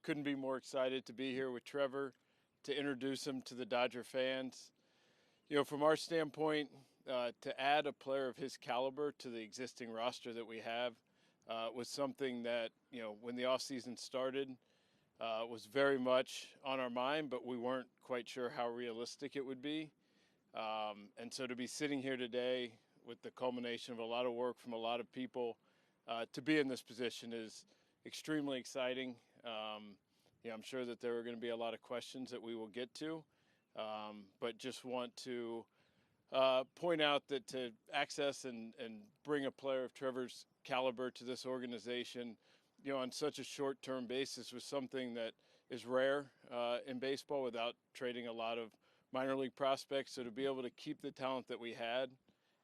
couldn't be more excited to be here with Trevor to introduce him to the Dodger fans. From our standpoint, to add a player of his caliber to the existing roster that we have was something that, when the offseason started, was very much on our mind, but we weren't quite sure how realistic it would be. And so to be sitting here today with the culmination of a lot of work from a lot of people to be in this position is extremely exciting. I'm sure that there are going to be a lot of questions that we will get to, but just want to point out that to access and bring a player of Trevor's caliber to this organization, on such a short-term basis was something that is rare in baseball without trading a lot of minor league prospects. So to be able to keep the talent that we had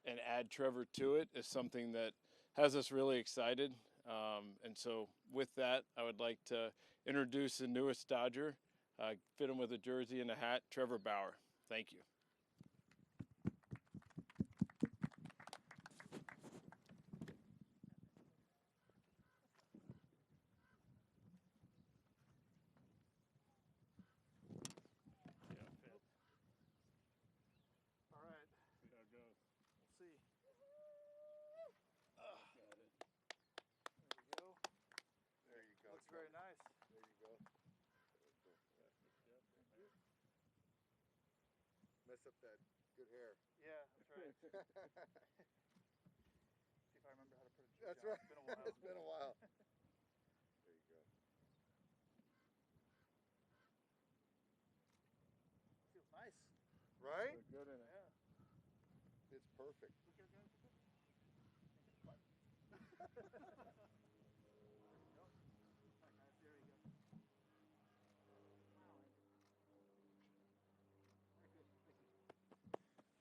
and add Trevor to it is something that has us really excited. And so with that, I would like to introduce the newest Dodger, fit him with a jersey and a hat, Trevor Bauer. Thank you. All right. See how it goes. We'll see. Got it. There we go. There you go. Looks very nice. There you go. Mess up that good hair. Yeah, that's right. See if I remember how to put a jersey That's on. right. It's been a while. It's been a while. There you go. Feels nice. Right? Look good in it. Yeah. It's perfect. Look at it. There you go. Very good. Thank you.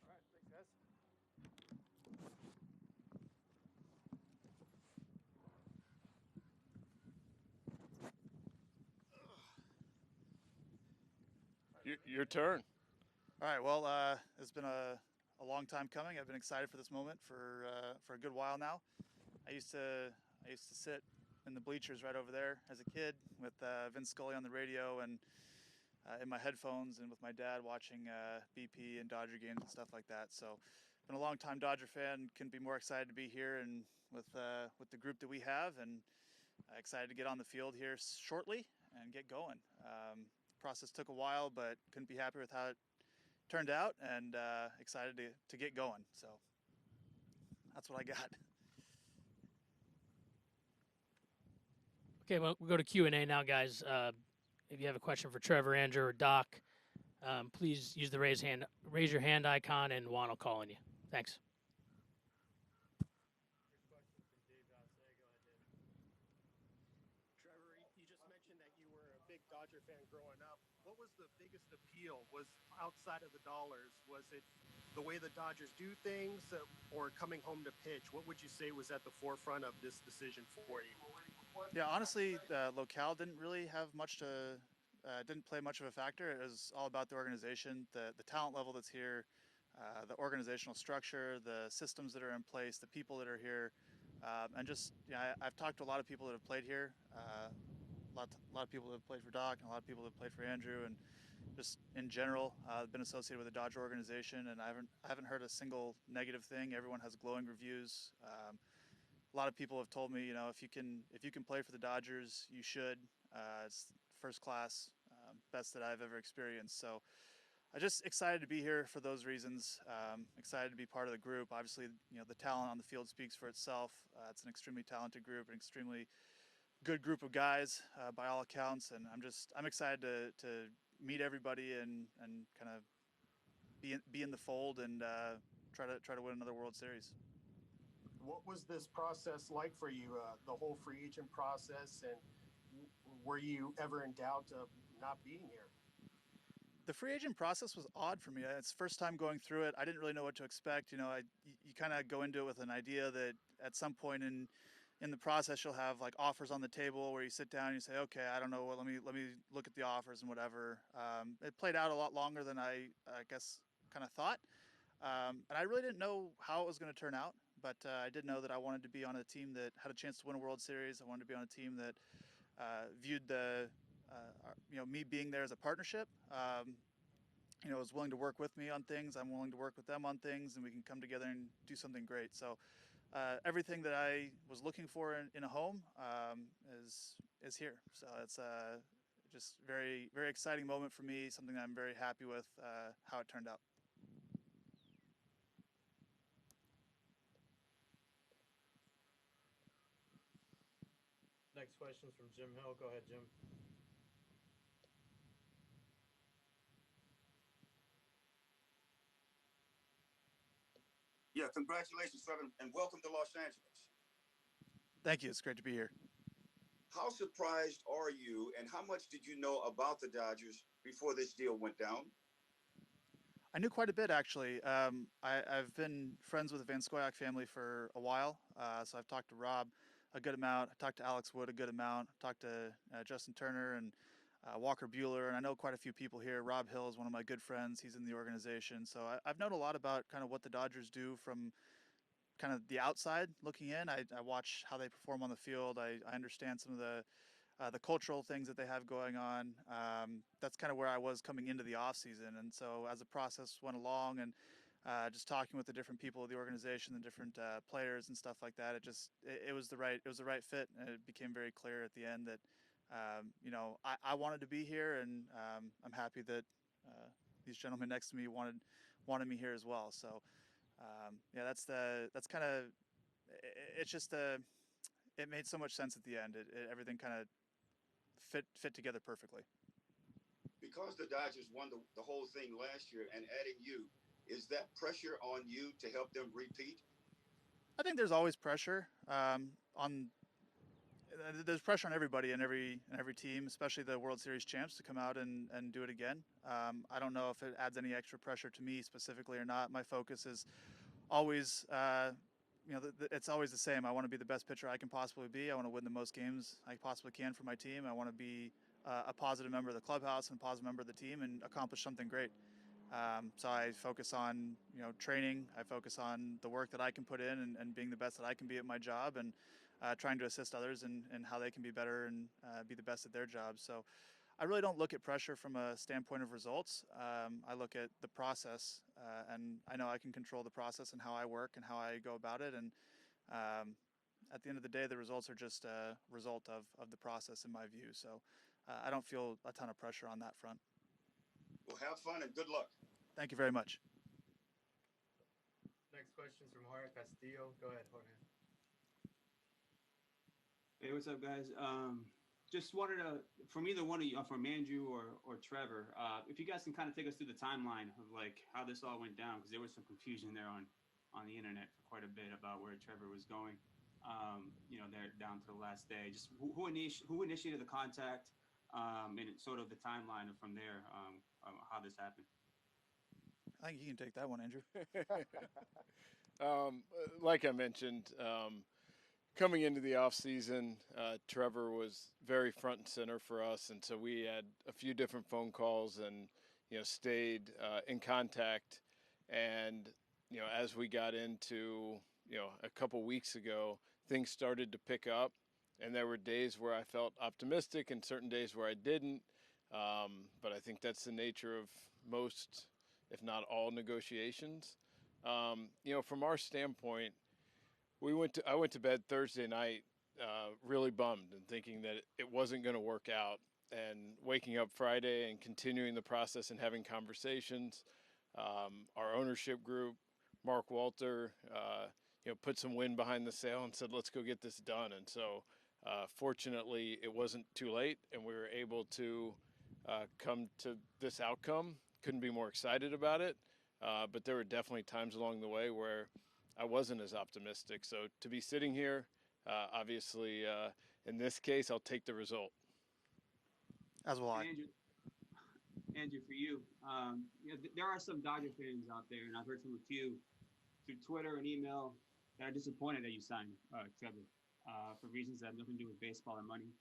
All right. Thanks, guys. Your turn. All right. Well, it's been a long time coming. I've been excited for this moment for a good while now. I used to sit in the bleachers right over there as a kid with Vince Scully on the radio and in my headphones and with my dad watching BP and Dodger games and stuff like that. So, been a long time Dodger fan. Couldn't be more excited to be here and with the group that we have, and excited to get on the field here shortly and get going. Process took a while, but couldn't be happier with how it turned out, and excited to get going. So that's what I got. Okay, well, we'll go to Q&A now, guys. If you have a question for Trevor, Andrew, or Doc, please use the raise your hand icon, and Juan will call on you. Thanks. Trevor, you just mentioned that you were a big Dodger fan growing up. What was the biggest appeal? Was outside of the dollars? Was it the way the Dodgers do things, or coming home to pitch? What would you say was at the forefront of this decision for you? Yeah, honestly, the locale didn't really have much to, didn't play much of a factor. It was all about the organization, the talent level that's here, the organizational structure, the systems that are in place, the people that are here, and just, I've talked to a lot of people that have played here, a lot of people that have played for Doc, and a lot of people that have played for Andrew, and just in general, been associated with the Dodger organization, and I haven't heard a single negative thing. Everyone has glowing reviews. A lot of people have told me, if you can play for the Dodgers, you should. It's first class, best that I've ever experienced. So I'm just excited to be here for those reasons. Excited to be part of the group. Obviously, the talent on the field speaks for itself. It's an extremely talented group, an extremely good group of guys by all accounts, and I'm excited to meet everybody and kind of be in the fold and try to win another World Series. What was this process like for you, the whole free agent process, and were you ever in doubt of not being here? The free agent process was odd for me. It's the first time going through it. I didn't really know what to expect. You kind of go into it with an idea that at some point in the process you'll have like offers on the table where you sit down and you say, okay, I don't know, well, let me look at the offers and whatever. It played out a lot longer than I guess kind of thought, and I really didn't know how it was going to turn out. But I did know that I wanted to be on a team that had a chance to win a World Series. I wanted to be on a team that viewed the me being there as a partnership. Is willing to work with me on things. I'm willing to work with them on things, and we can come together and do something great. So everything that I was looking for in a home is here. So it's just very, very exciting moment for me, something that I'm very happy with how it turned out. Next question is from Jim Hill. Go ahead, Jim. Yeah, congratulations, Trevor, and welcome to Los Angeles. Thank you. It's great to be here. How surprised are you, and how much did you know about the Dodgers before this deal went down? I knew quite a bit, actually. I've been friends with the Van Scoyoc family for a while, so I've talked to Rob a good amount. I talked to Alex Wood a good amount. I talked to Justin Turner and Walker Buehler, and I know quite a few people here. Rob Hill is one of my good friends. He's in the organization. So I've known a lot about kind of what the Dodgers do from kind of the outside looking in. I watch how they perform on the field. I understand some of the cultural things that they have going on. That's kind of where I was coming into the off season. And so as the process went along and just talking with the different people of the organization, the different players and stuff like that, it was the right fit. And it became very clear at the end that, I wanted to be here, and I'm happy that these gentlemen next to me wanted me here as well. So that's kind of, it's just it made so much sense at the end. Everything kind of fit together perfectly. Because the Dodgers won the whole thing last year and adding you, is that pressure on you to help them repeat? I think there's always pressure there's pressure on everybody and every team, especially the World Series champs, to come out and do it again. I don't know if it adds any extra pressure to me specifically or not. My focus is always, it's always the same. I want to be the best pitcher I can possibly be. I want to win the most games I possibly can for my team. I want to be a positive member of the clubhouse and a positive member of the team and accomplish something great. So I focus on, training. I focus on the work that I can put in and being the best that I can be at my job, and trying to assist others in how they can be better and be the best at their jobs. So I really don't look at pressure from a standpoint of results. I look at the process, and I know I can control the process and how I work and how I go about it. And at the end of the day, the results are just a result of the process in my view. So I don't feel a ton of pressure on that front. Well, have fun and good luck. Thank you very much. Next question is from Jorge Castillo. Go ahead, Jorge. Hey, what's up, guys? Just wanted to, from either one of you, from Andrew or Trevor, if you guys can kind of take us through the timeline of like how this all went down, because there was some confusion there on the internet for quite a bit about where Trevor was going. There down to the last day. Just who initiated the contact, and sort of the timeline from there, how this happened. I think you can take that one, Andrew. Like I mentioned, coming into the off season, Trevor was very front and center for us, and so we had a few different phone calls and stayed in contact. And as we got into a couple weeks ago, things started to pick up, and there were days where I felt optimistic and certain days where I didn't. But I think that's the nature of most, if not all, negotiations. From our standpoint, I went to bed Thursday night really bummed and thinking that it wasn't going to work out, and waking up Friday and continuing the process and having conversations. Our ownership group, Mark Walter, put some wind behind the sail and said, let's go get this done. And so fortunately it wasn't too late, and we were able to come to this outcome. Couldn't be more excited about it. But there were definitely times along the way where I wasn't as optimistic. So to be sitting here, obviously, in this case, I'll take the result. As will I. Andrew, for you, there are some Dodger fans out there, and I've heard from a few through Twitter and email that are disappointed that you signed Trevor for reasons that have nothing to do with baseball or money,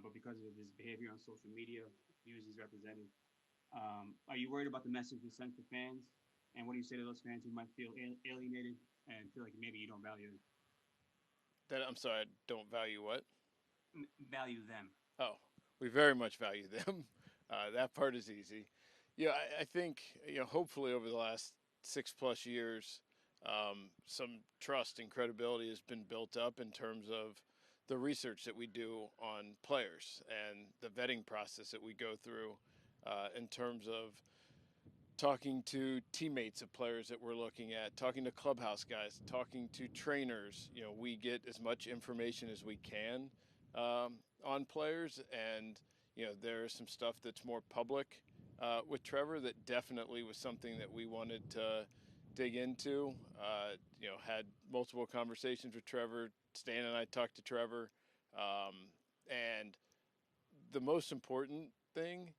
but because of his behavior on social media, views he's represented. Are you worried about the message you sent to fans? And what do you say to those fans who might feel alienated and feel like maybe you don't value them? I'm sorry, I don't value what? Value them. Oh, we very much value them. That part is easy. Yeah, I think hopefully over the last 6+ years, some trust and credibility has been built up in terms of the research that we do on players and the vetting process that we go through in terms of talking to teammates of players that we're looking at, talking to clubhouse guys, talking to trainers. We get as much information as we can on players, and there's some stuff that's more public with Trevor that definitely was something that we wanted to dig into. Had multiple conversations with Trevor. Stan and I talked to Trevor, and the most important thing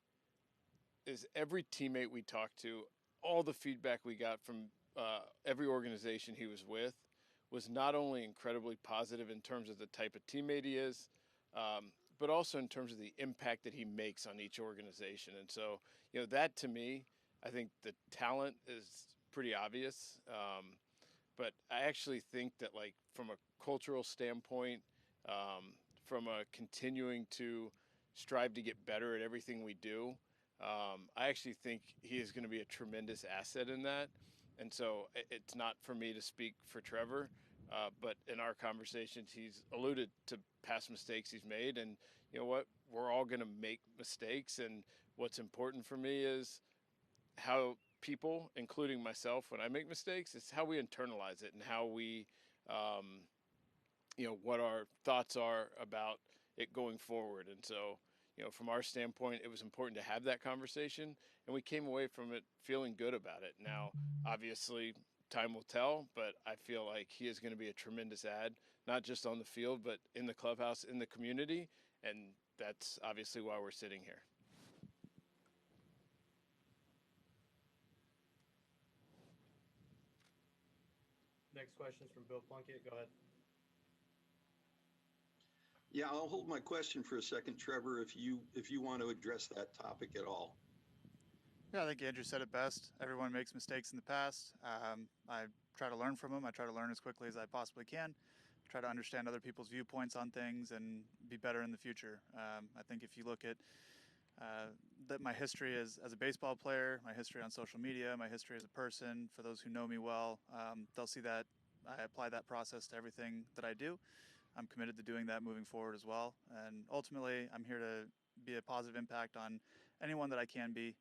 is every teammate we talked to, all the feedback we got from every organization he was with was not only incredibly positive in terms of the type of teammate he is, but also in terms of the impact that he makes on each organization. And so, that to me, I think the talent is pretty obvious. But I actually think that, like, from a cultural standpoint, from a continuing to strive to get better at everything we do, I actually think he is going to be a tremendous asset in that. And so it's not for me to speak for Trevor, but in our conversations, he's alluded to past mistakes he's made. And you know what? We're all going to make mistakes. And what's important for me is how people, including myself, when I make mistakes, it's how we internalize it and how we, what our thoughts are about it going forward. And so, from our standpoint, it was important to have that conversation, and we came away from it feeling good about it. Now, obviously, time will tell, but I feel like he is going to be a tremendous add, not just on the field, but in the clubhouse, in the community, and that's obviously why we're sitting here. Next question is from Bill Plunkett. Go ahead. Yeah, I'll hold my question for a second, Trevor, if you want to address that topic at all. Yeah, I think Andrew said it best. Everyone makes mistakes in the past. I try to learn from them. I try to learn as quickly as I possibly can. Try to understand other people's viewpoints on things and be better in the future. I think if you look at my history as a baseball player, my history on social media, my history as a person, for those who know me well, they'll see that I apply that process to everything that I do. I'm committed to doing that moving forward as well. And ultimately, I'm here to be a positive impact on anyone that I can be,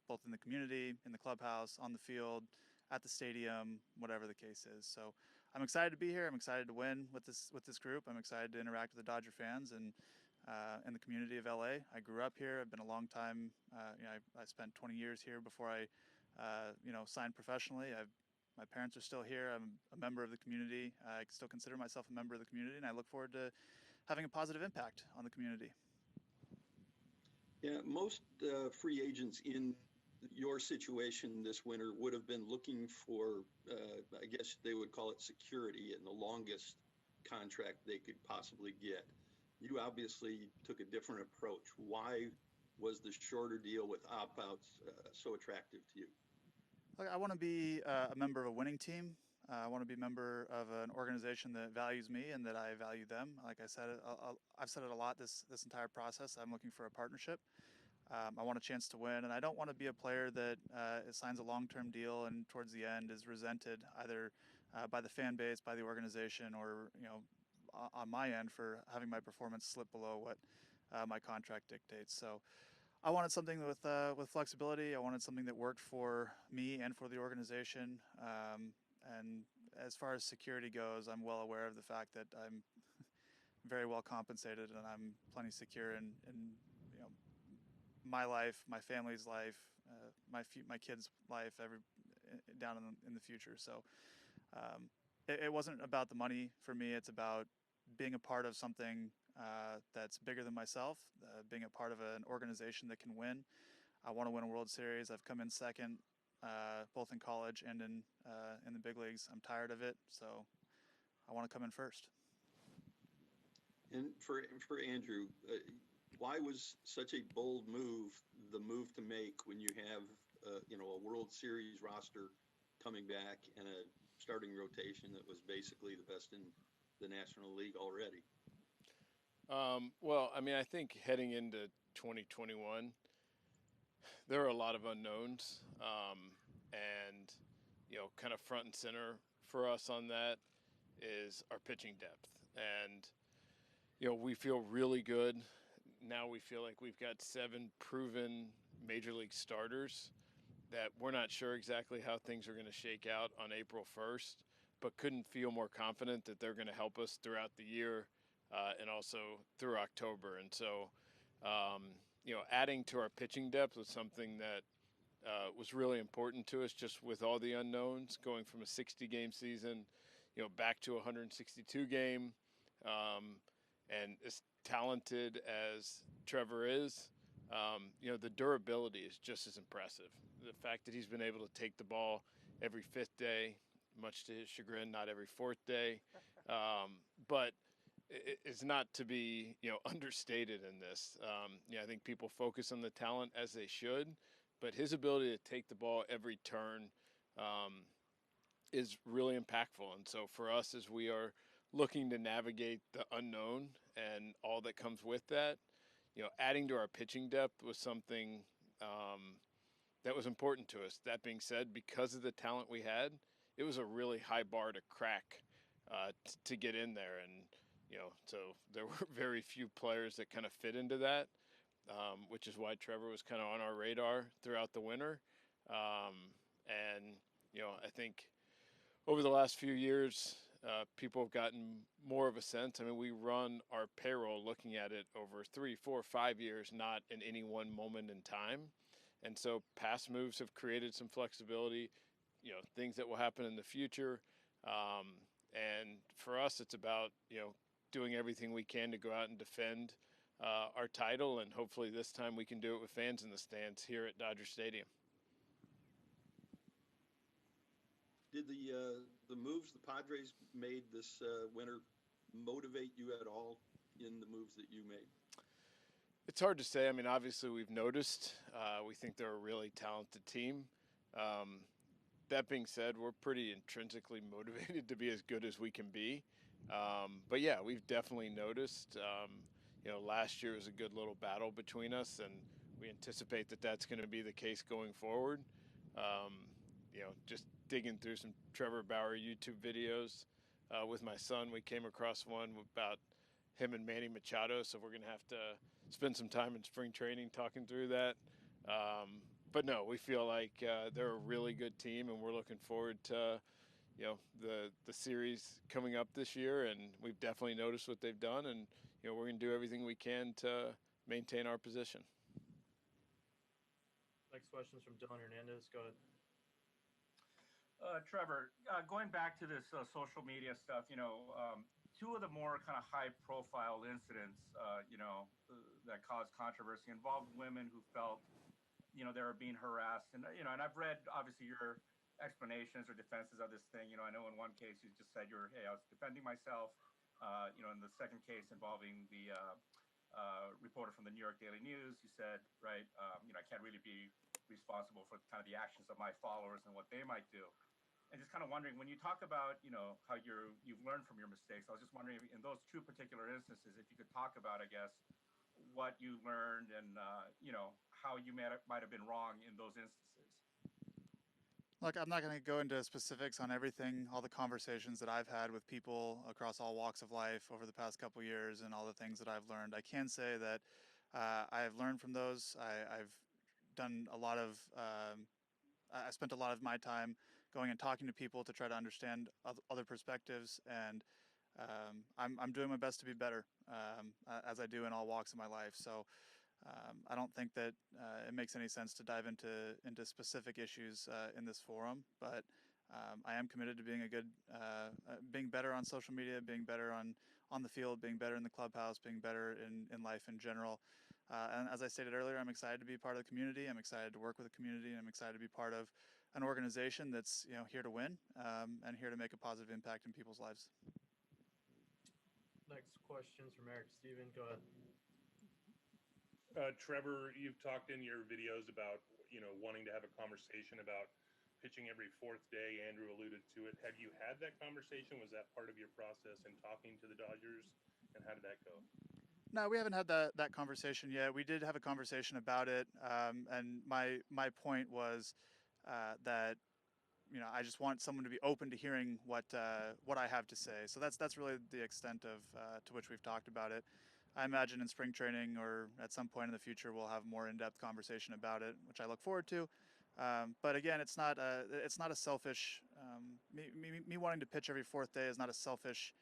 both in the community, in the clubhouse, on the field, at the stadium, whatever the case is. So I'm excited to be here. I'm excited to win with this group. I'm excited to interact with the Dodger fans and in the community of LA. I grew up here. I've been a long time. I spent 20 years here before I, signed professionally. My parents are still here. I'm a member of the community. I still consider myself a member of the community, and I look forward to having a positive impact on the community. Yeah, most free agents in your situation this winter would have been looking for, I guess they would call it security, and the longest contract they could possibly get. You obviously took a different approach. Why was the shorter deal with opt-outs so attractive to you? Look, I want to be a member of a winning team. I want to be a member of an organization that values me and that I value them. Like I said, I've said it a lot this entire process. I'm looking for a partnership. I want a chance to win, and I don't want to be a player that signs a long-term deal and towards the end is resented either by the fan base, by the organization, or on my end for having my performance slip below what my contract dictates. So I wanted something with flexibility. I wanted something that worked for me and for the organization. And as far as security goes, I'm well aware of the fact that I'm very well compensated and I'm plenty secure in my life, my family's life, my kids' life, down in the future. So it wasn't about the money for me. It's about being a part of something that's bigger than myself, being a part of an organization that can win. I want to win a World Series. I've come in second, both in college and in the big leagues. I'm tired of it, so I want to come in first. And for Andrew, why was such a bold move the move to make when you have a World Series roster coming back and a starting rotation that was basically the best in the National League already? Well, I mean, I think heading into 2021, there are a lot of unknowns, and kind of front and center for us on that is our pitching depth, and we feel really good now. We feel like we've got 7 proven major league starters that we're not sure exactly how things are going to shake out on April 1st, but couldn't feel more confident that they're going to help us throughout the year, and also through October. And so, adding to our pitching depth was something that was really important to us, just with all the unknowns going from a 60-game season, back to a 162 game. And as talented as Trevor is, the durability is just as impressive. The fact that he's been able to take the ball every 5th day, much to his chagrin, not every 4th day, but it's not to be understated in this. I think people focus on the talent as they should, but his ability to take the ball every turn is really impactful. And so for us, as we are looking to navigate the unknown and all that comes with that, adding to our pitching depth was something that was important to us. That being said, because of the talent we had, it was a really high bar to crack to get in there. And, so there were very few players that kind of fit into that, which is why Trevor was kind of on our radar throughout the winter. And, I think over the last few years, people have gotten more of a sense. I mean, we run our payroll looking at it over 3, 4, 5 years, not in any one moment in time. And so past moves have created some flexibility, things that will happen in the future. And for us, it's about, doing everything we can to go out and defend our title. And hopefully this time we can do it with fans in the stands here at Dodger Stadium. Did the moves the Padres made this winter motivate you at all in the moves that you made? It's hard to say. I mean, obviously we've noticed. We think they're a really talented team. That being said, we're pretty intrinsically motivated to be as good as we can be. But yeah, we've definitely noticed. Last year was a good little battle between us, and we anticipate that that's going to be the case going forward. Just digging through some Trevor Bauer YouTube videos with my son, we came across one about him and Manny Machado, so we're going to have to spend some time in spring training talking through that. But no, we feel like they're a really good team, and we're looking forward to the series coming up this year. And we've definitely noticed what they've done, and we're going to do everything we can to maintain our position. Next question is from Dylan Hernandez. Go ahead. Trevor, going back to this social media stuff, two of the more kind of high-profile incidents, that caused controversy involved women who felt, they were being harassed, and and I've read obviously your explanations or defenses of this thing. I know in one case you just said hey, I was defending myself. In the second case involving the reporter from the New York Daily News, you said, right, I can't really be responsible for kind of the actions of my followers and what they might do. And just kind of wondering, when you talk about, how you've learned from your mistakes, I was just wondering if in those two particular instances, if you could talk about, I guess, what you learned and, how you might have been wrong in those instances. Look, I'm not going to go into specifics on everything, all the conversations that I've had with people across all walks of life over the past couple years and all the things that I've learned. I can say that I've learned from those. I've done a lot of, I spent a lot of my time going and talking to people to try to understand other perspectives, and I'm doing my best to be better, as I do in all walks of my life. So I don't think that it makes any sense to dive into specific issues in this forum, but I am committed to being being better on social media, being better on the field, being better in the clubhouse, being better in life in general. And as I stated earlier, I'm excited to be part of the community. I'm excited to work with the community. I'm excited to be part of an organization that's here to win, and here to make a positive impact in people's lives. Next questions from Eric Steven. Go ahead. Trevor, you've talked in your videos about wanting to have a conversation about pitching every 4th day. Andrew alluded to it. Have you had that conversation? Was that part of your process in talking to the Dodgers, and how did that go? No, we haven't had that conversation yet. We did have a conversation about it, and my point was that I just want someone to be open to hearing what I have to say. So that's really the extent of to which we've talked about it. I imagine in spring training or at some point in the future we'll have more in-depth conversation about it, which I look forward to. But again, it's not a selfish me wanting to pitch every fourth day is not a selfish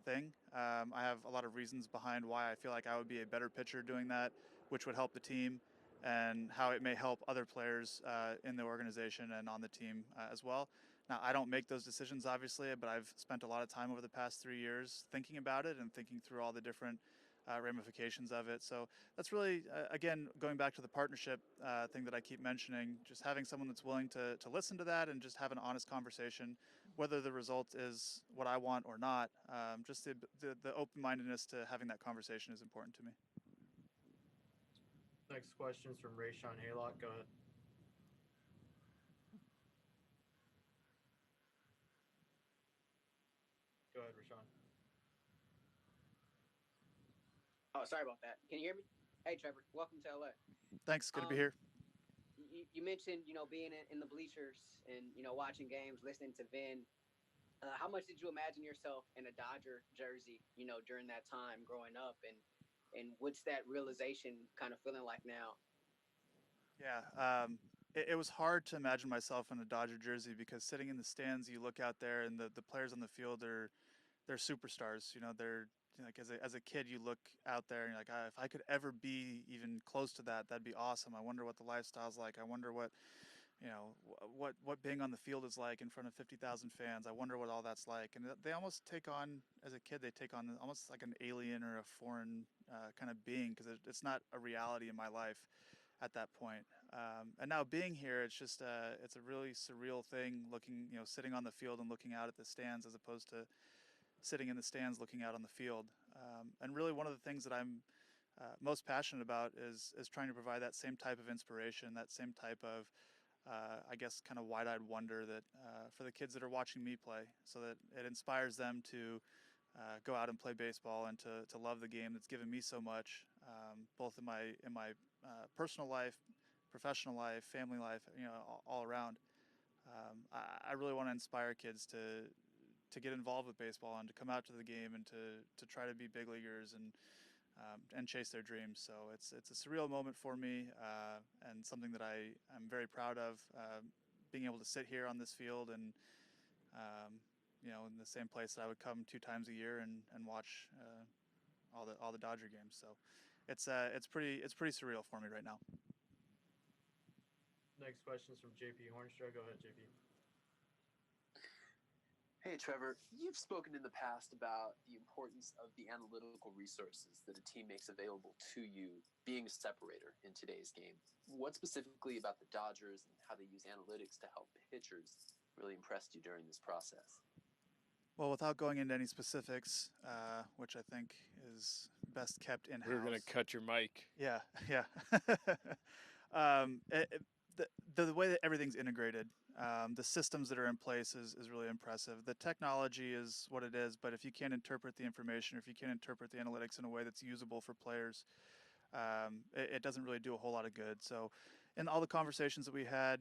thing. I have a lot of reasons behind why I feel like I would be a better pitcher doing that, which would help the team, and how it may help other players in the organization and on the team as well. Now, I don't make those decisions, obviously, but I've spent a lot of time over the past 3 years thinking about it and thinking through all the different ramifications of it. So that's really, again, going back to the partnership thing that I keep mentioning, just having someone that's willing to listen to that and just have an honest conversation, whether the result is what I want or not. Just the open-mindedness to having that conversation is important to me. Next question's from Rayshawn Haylock. Go ahead. Go ahead, Rashawn. Oh, sorry about that. Can you hear me? Hey, Trevor. Welcome to LA. Thanks. Good to be here. You mentioned, being in the bleachers and, watching games, listening to Vin. How much did you imagine yourself in a Dodger jersey, during that time growing up? And what's that realization kind of feeling like now? Yeah, it was hard to imagine myself in a Dodger jersey because sitting in the stands, you look out there and the players on the field they're superstars. They're like as a kid, you look out there and you're like, if I could ever be even close to that, that'd be awesome. I wonder what the lifestyle's like. I wonder what what being on the field is like in front of 50,000 fans. I wonder what all that's like. And they almost take on, as a kid, they take on almost like an alien or a foreign kind of being because it's not a reality in my life at that point. And now being here, it's just it's a really surreal thing looking, sitting on the field and looking out at the stands as opposed to sitting in the stands looking out on the field. And really one of the things that I'm most passionate about is trying to provide that same type of inspiration, that same type of I guess kind of wide-eyed wonder that for the kids that are watching me play, so that it inspires them to go out and play baseball and to love the game that's given me so much, both in my personal life, professional life, family life, all around. I really want to inspire kids to get involved with baseball and to come out to the game and to try to be big leaguers and chase their dreams. So it's a surreal moment for me and something that I'm very proud of, being able to sit here on this field and in the same place that I would come 2 times a year and watch all the Dodger games. So it's pretty surreal for me right now. Next question is from JP Hornstra. Go ahead, JP. Hey, Trevor, you've spoken in the past about the importance of the analytical resources that a team makes available to you being a separator in today's game. What specifically about the Dodgers and how they use analytics to help pitchers really impressed you during this process? Well, without going into any specifics, which I think is best kept in-house. We're going to cut your mic. Yeah. The way that everything's integrated, the systems that are in place is really impressive. The technology is what it is, but if you can't interpret the information, or if you can't interpret the analytics in a way that's usable for players, it doesn't really do a whole lot of good. So in all the conversations that we had,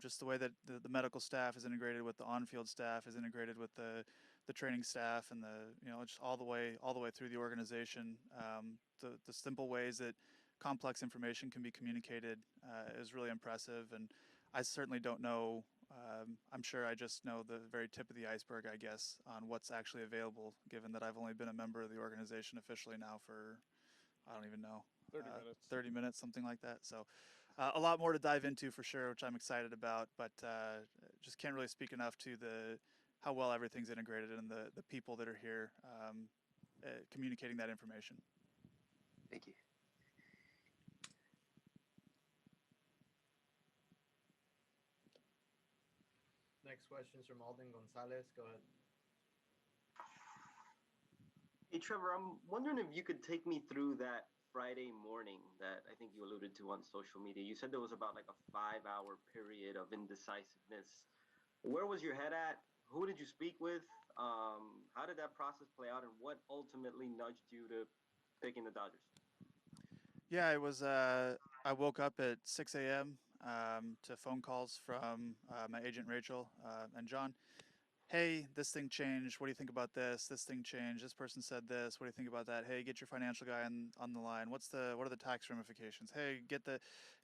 just the way that the medical staff is integrated with the on-field staff, is integrated with the training staff, and just all the way through the organization, the simple ways that complex information can be communicated is really impressive. And I certainly don't know, I'm sure I just know the very tip of the iceberg, I guess, on what's actually available, given that I've only been a member of the organization officially now for, I don't even know, 30 minutes, something like that. So a lot more to dive into for sure, which I'm excited about, but just can't really speak enough to how well everything's integrated and the people that are here communicating that information. Thank you. Next question is from Alden Gonzalez. Go ahead. Hey, Trevor, I'm wondering if you could take me through that Friday morning that I think you alluded to on social media. You said there was about like a 5-hour period of indecisiveness. Where was your head at? Who did you speak with? How did that process play out? And what ultimately nudged you to picking the Dodgers? Yeah, it was. I woke up at 6 a.m. To phone calls from my agent Rachel and John. Hey, this thing changed. What do you think about this? This thing changed. This person said this. What do you think about that? Hey, get your financial guy on the line. What are the tax ramifications? Hey,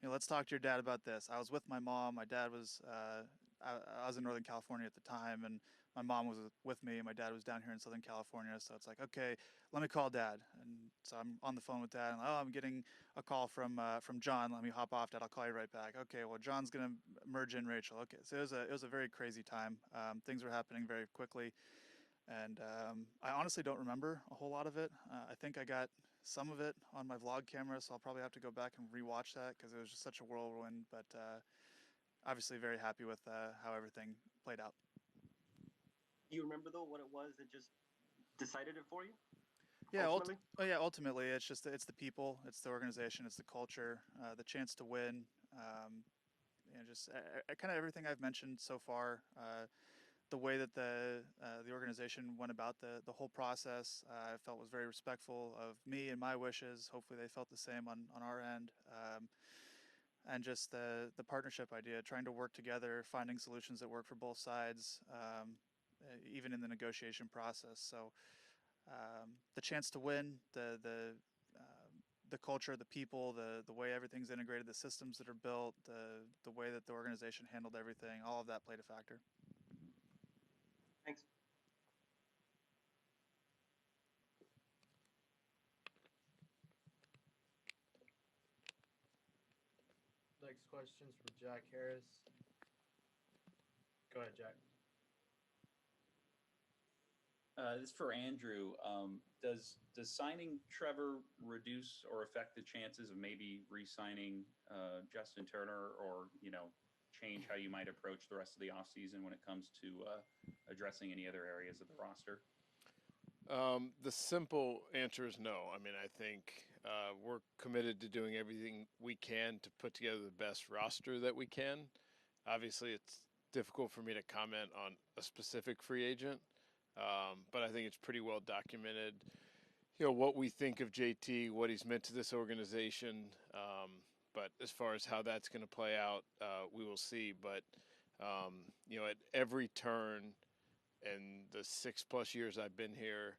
let's talk to your dad about this. I was with my mom. My dad was, I was in Northern California at the time, and my mom was with me. My dad was down here in Southern California. So it's like, okay, let me call dad. And so I'm on the phone with dad. And I'm getting a call from John. Let me hop off, dad. I'll call you right back. Okay, well, John's gonna merge in Rachel. Okay, so it was a very crazy time. Things were happening very quickly, and I honestly don't remember a whole lot of it. I think I got some of it on my vlog camera, so I'll probably have to go back and rewatch that because it was just such a whirlwind. But obviously, very happy with how everything played out. Do you remember though what it was that just decided it for you? Yeah, Ultimately? ultimately, it's the people, it's the organization, it's the culture, the chance to win. Just kind of everything I've mentioned so far. The way that the organization went about the whole process, I felt was very respectful of me and my wishes. Hopefully, they felt the same on our end. And just the partnership idea, trying to work together, finding solutions that work for both sides, even in the negotiation process. So the chance to win, the culture, the people, the way everything's integrated, the systems that are built, the way that the organization handled everything, all of that played a factor. Thanks. Next question's from Jack Harris. Go ahead, Jack. This is for Andrew. Does signing Trevor reduce or affect the chances of maybe re-signing Justin Turner, or change how you might approach the rest of the offseason when it comes to addressing any other areas of the roster? The simple answer is no. I mean, I think we're committed to doing everything we can to put together the best roster that we can. Obviously, it's difficult for me to comment on a specific free agent, but I think it's pretty well documented. What we think of JT, what he's meant to this organization. But as far as how that's going to play out, we will see. But at every turn, and the 6+ years I've been here,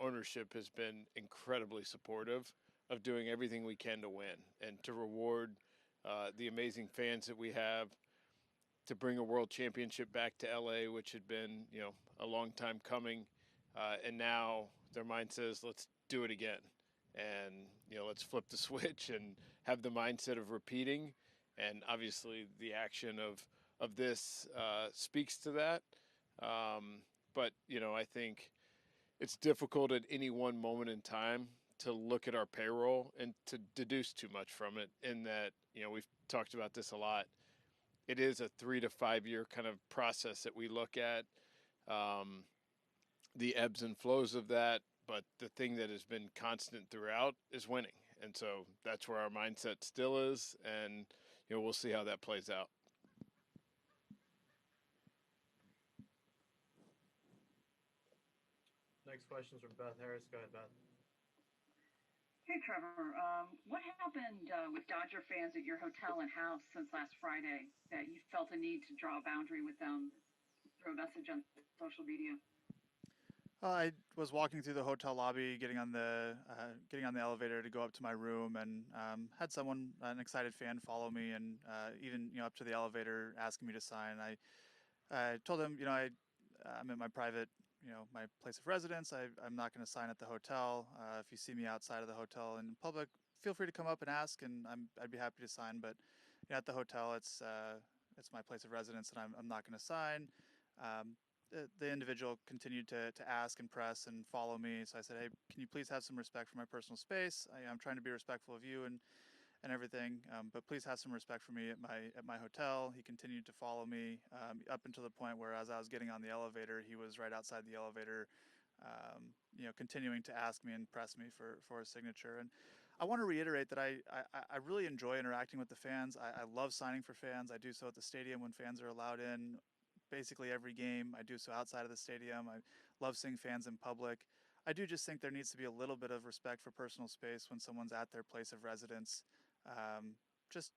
ownership has been incredibly supportive of doing everything we can to win and to reward the amazing fans that we have, to bring a world championship back to LA, which had been, a long time coming. And now their mind says, let's do it again. And, let's flip the switch and have the mindset of repeating. And obviously the action of this speaks to that. But, I think it's difficult at any one moment in time to look at our payroll and to deduce too much from it, in that, we've talked about this a lot. It is a 3 to 5 year kind of process that we look at, the ebbs and flows of that. But the thing that has been constant throughout is winning. And so that's where our mindset still is. And, we'll see how that plays out. Next question's from Beth Harris. Go ahead, Beth. Hey, Trevor. What happened with Dodger fans at your hotel and house since last Friday that you felt a need to draw a boundary with them through a message on social media? I was walking through the hotel lobby, getting on the elevator to go up to my room, and had an excited fan, follow me, and even up to the elevator, asking me to sign. I told him, I'm in my private, my place of residence. I'm not going to sign at the hotel. If you see me outside of the hotel in public, feel free to come up and ask, and I'd be happy to sign. But at the hotel, it's my place of residence, and I'm not going to sign. The individual continued to ask and press and follow me. So I said, hey, can you please have some respect for my personal space? I'm trying to be respectful of you and everything, but please have some respect for me at my hotel. He continued to follow me up until the point where, as I was getting on the elevator, he was right outside the elevator, continuing to ask me and press me for a signature. And I want to reiterate that I really enjoy interacting with the fans. I love signing for fans. I do so at the stadium when fans are allowed in. Basically every game. I do so outside of the stadium. I love seeing fans in public. I do just think there needs to be a little bit of respect for personal space when someone's at their place of residence, just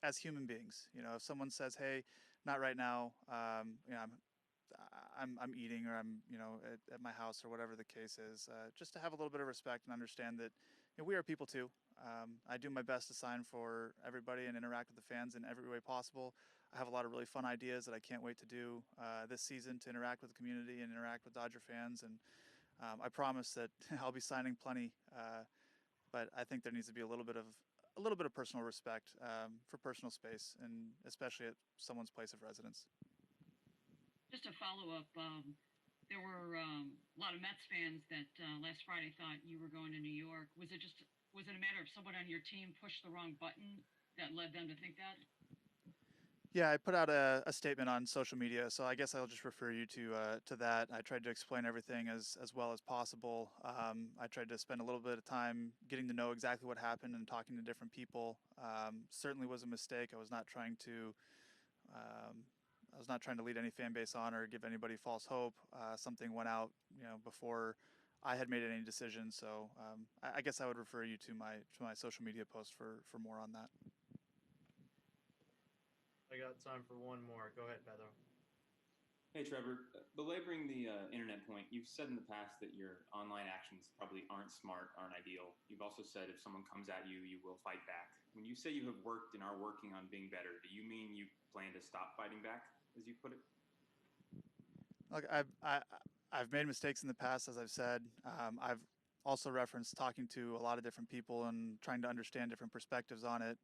as human beings. You know, if someone says, "Hey, not right now," you know, I'm eating, or I'm, you know, at my house, or whatever the case is, just to have a little bit of respect and understand that, you know, we are people too. I do my best to sign for everybody and interact with the fans in every way possible. I have a lot of really fun ideas that I can't wait to do this season, to interact with the community and interact with Dodger fans. And I promise that I'll be signing plenty, but I think there needs to be a little bit of personal respect for personal space, and especially at someone's place of residence. Just a follow up. There were a lot of Mets fans that last Friday thought you were going to New York. Was it a matter of someone on your team pushed the wrong button that led them to think that? Yeah, I put out a statement on social media, so I guess I'll just refer you to that. I tried to explain everything as well as possible. I tried to spend a little bit of time getting to know exactly what happened and talking to different people. Certainly was a mistake. I was not trying to lead any fan base on or give anybody false hope. Something went out, you know, before I had made any decisions. So I guess I would refer you to my social media post for more on that. I got time for one more. Go ahead, Pedro. Hey, Trevor. Belaboring the internet point, you've said in the past that your online actions probably aren't smart, aren't ideal. You've also said if someone comes at you, you will fight back. When you say you have worked and are working on being better, do you mean you plan to stop fighting back, as you put it? Look, I've made mistakes in the past, as I've said. I've also referenced talking to a lot of different people and trying to understand different perspectives on it.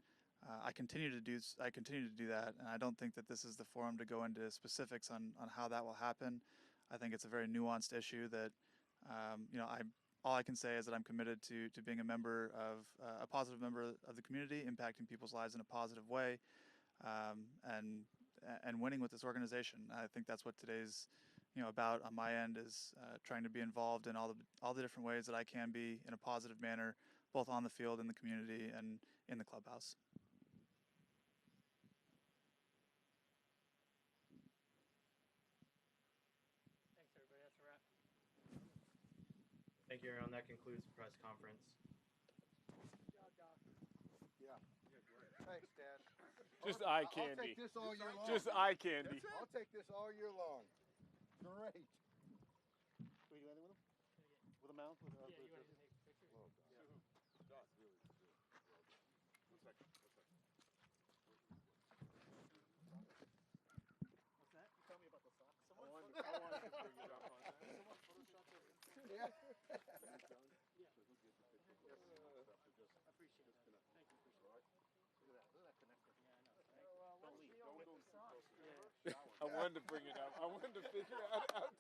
I continue to do that, and I don't think that this is the forum to go into specifics on how that will happen. I think it's a very nuanced issue that, you know, all I can say is that I'm committed to being a positive member of the community, impacting people's lives in a positive way, and winning with this organization. I think that's what today's, you know, about on my end, is trying to be involved in all the different ways that I can be in a positive manner, both on the field, in the community, and in the clubhouse. Thanks, everybody. That's a wrap. Thank you, everyone. That concludes the press conference. Yeah. Thanks, Dan. Just I'll eye candy. I'll take this all year long. Just eye candy. I'll take this all year long. Great. Will you do anything with him? With a mount? With Yeah, you want to take a picture? Oh, God. Yeah. That's really good. Well done. One second. What's that? You tell me about the socks. Someone wanted to bring it up on that. Someone photoshopped it. Yeah. Yeah. So he'll get the picture. Yes. After just I appreciate that. disconnect. Thank you. Appreciate All right. Look at that. Look at that connector. Yeah, I know. Don't leave. Don't go too close. Yeah. I wanted to bring it up. I wanted to figure out how to.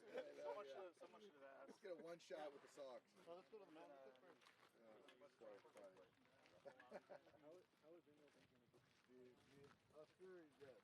Someone should have asked. Let's get a one shot with the socks. So let's go to the mountain. So funny. How is India thinking of this? Us very good.